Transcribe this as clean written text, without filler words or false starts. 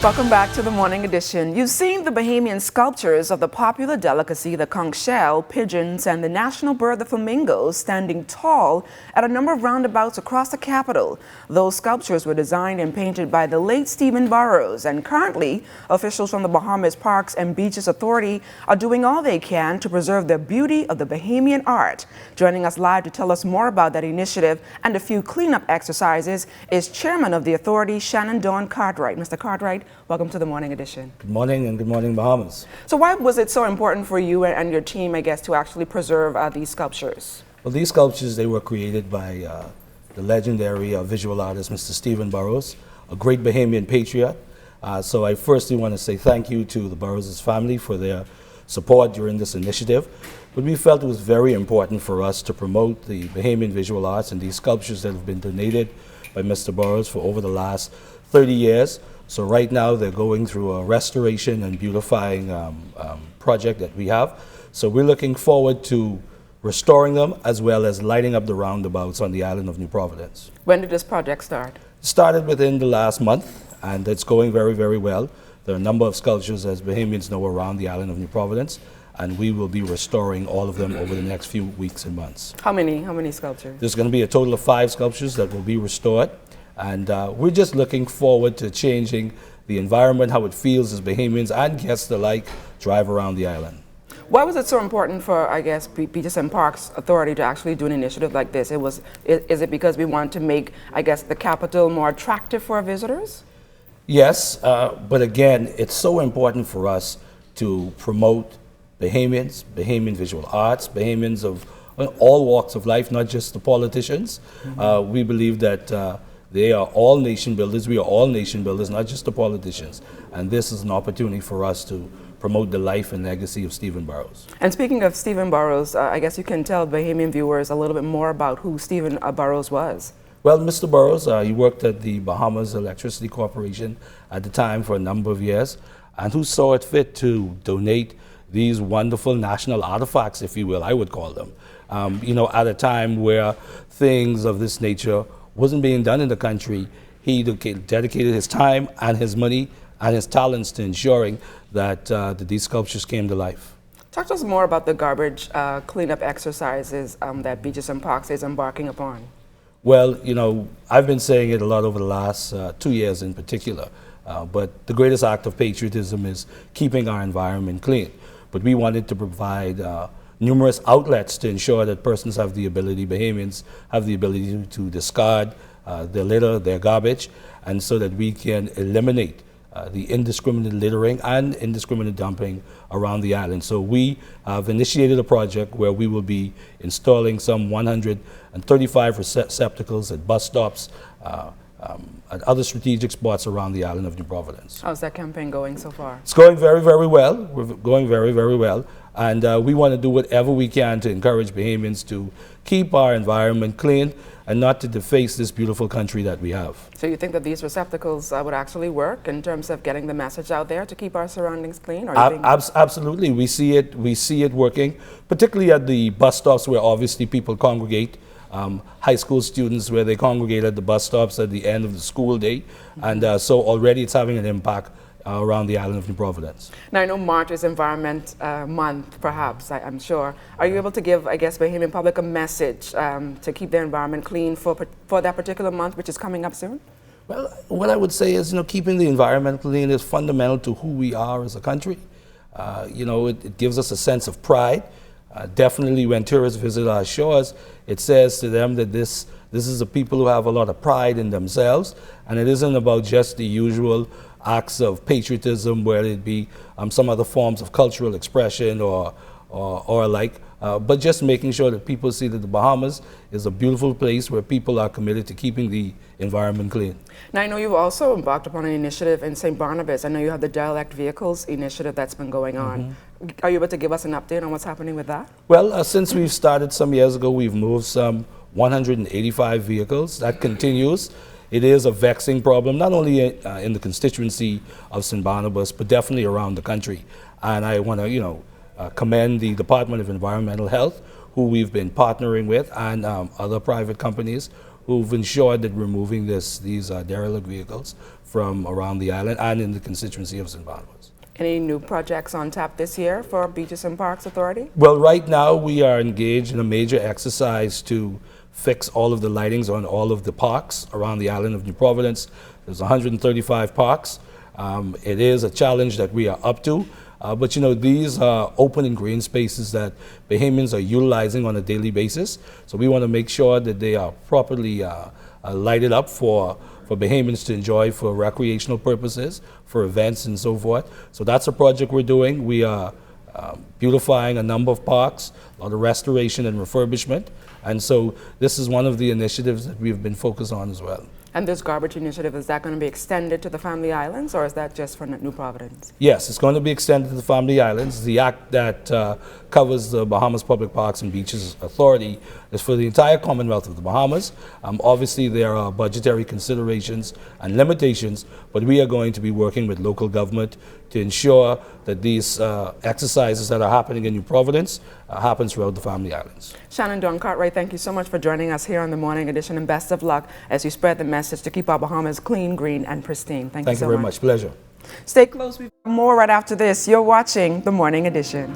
Welcome back to the Morning Edition. You've seen the Bahamian sculptures of the popular delicacy, the conch shell, pigeons, and the national bird, the flamingo, standing tall at a number of roundabouts across the capital. Those sculptures were designed and painted by the late Stephen Burrows, and currently, officials from the Bahamas Parks and Beaches Authority are doing all they can to preserve the beauty of the Bahamian art. Joining us live to tell us more about that initiative and a few cleanup exercises is Chairman of the Authority, Shannon Dawn Cartwright. Mr. Cartwright, welcome to the Morning Edition. Good morning, and good morning, Bahamas. So why was it so important for you and your team, I guess, to actually preserve these sculptures? Well, these sculptures, they were created by the legendary visual artist, Mr. Stephen Burrows, a great Bahamian patriot. So I firstly want to say thank you to the Burrows' family for their support during this initiative. But we felt it was very important for us to promote the Bahamian visual arts and these sculptures that have been donated by Mr. Burrows for over the last 30 years. So right now they're going through a restoration and beautifying project that we have. So we're looking forward to restoring them as well as lighting up the roundabouts on the island of New Providence. When did this project start? It started within the last month, and it's going very, very well. There are a number of sculptures, as Bahamians know, around the island of New Providence, and we will be restoring all of them over the next few weeks and months. How many sculptures? There's going to be a total of 5 sculptures that will be restored. And we're just looking forward to changing the environment, how it feels as Bahamians and guests alike drive around the island. Why was it so important for, I guess, Beaches and Parks Authority to actually do an initiative like this? Is it because we want to make, I guess, the capital more attractive for our visitors? Yes, but again, it's so important for us to promote Bahamians, Bahamian visual arts, Bahamians of all walks of life, not just the politicians. Mm-hmm. We believe that they are all nation builders. We are all nation builders, not just the politicians. And this is an opportunity for us to promote the life and legacy of Stephen Burrows. And speaking of Stephen Burrows, I guess you can tell Bahamian viewers a little bit more about who Stephen Burrows was. Well, Mr. Burrows, he worked at the Bahamas Electricity Corporation at the time for a number of years, and who saw it fit to donate these wonderful national artifacts, if you will, I would call them, at a time where things of this nature wasn't being done in the country. He dedicated his time and his money and his talents to ensuring that these sculptures came to life. Talk to us more about the garbage cleanup exercises that Beaches and Parks is embarking upon. Well, I've been saying it a lot over the last 2 years in particular, but the greatest act of patriotism is keeping our environment clean. But we wanted to provide numerous outlets to ensure that persons have the ability, Bahamians have the ability to discard their litter, their garbage, and so that we can eliminate the indiscriminate littering and indiscriminate dumping around the island. So we have initiated a project where we will be installing some 135 receptacles at bus stops, at other strategic spots around the island of New Providence. How's that campaign going so far? It's going very, very well. We're going very, very well. And we want to do whatever we can to encourage Bahamians to keep our environment clean and not to deface this beautiful country that we have. So you think that these receptacles would actually work in terms of getting the message out there to keep our surroundings clean? Or Absolutely. We see it working, particularly at the bus stops where obviously people congregate. High school students where they congregate at the bus stops at the end of the school day. Mm-hmm. And so already it's having an impact around the island of New Providence. Now I know March is Environment Month, perhaps, I'm sure. Are you able to give, I guess, Bahamian public a message to keep their environment clean for that particular month, which is coming up soon? Well, what I would say is, keeping the environment clean is fundamental to who we are as a country. It gives us a sense of pride. Definitely when tourists visit our shores, it says to them that this is a people who have a lot of pride in themselves, and it isn't about just the usual acts of patriotism, whether it be some other forms of cultural expression or alike, but just making sure that people see that the Bahamas is a beautiful place where people are committed to keeping the environment clean. Now I know you've also embarked upon an initiative in St. Barnabas. I know you have the dialect vehicles initiative that's been going on. Mm-hmm. Are you able to give us an update on what's happening with that? Well, since we've started some years ago, we've moved some 185 vehicles. That continues. It is a vexing problem, not only in the constituency of St. Barnabas, but definitely around the country. And I want to, commend the Department of Environmental Health, who we've been partnering with, and other private companies who've ensured that we're moving these derelict vehicles from around the island and in the constituency of St. Barnabas. Any new projects on tap this year for Beaches and Parks Authority? Well, right now we are engaged in a major exercise to fix all of the lightings on all of the parks around the island of New Providence. There's 135 parks. It is a challenge that we are up to, but you know, these are open and green spaces that Bahamians are utilizing on a daily basis. So we want to make sure that they are properly lighted up for Bahamians to enjoy for recreational purposes, for events and so forth. So that's a project we're doing. We are beautifying a number of parks, a lot of restoration and refurbishment. And so this is one of the initiatives that we've been focused on as well. And this garbage initiative, is that going to be extended to the Family Islands, or is that just for New Providence? Yes, it's going to be extended to the Family Islands. The act that covers the Bahamas Public Parks and Beaches Authority is for the entire Commonwealth of the Bahamas. Obviously, there are budgetary considerations and limitations, but we are going to be working with local government to ensure that these exercises that are happening in New Providence happen throughout the Family Islands. Shannon Dawn Cartwright, thank you so much for joining us here on the Morning Edition, and best of luck as you spread the message to keep our Bahamas clean, green, and pristine. Thank you so much. Thank you very much. Pleasure. Stay close. We've got more right after this. You're watching the Morning Edition.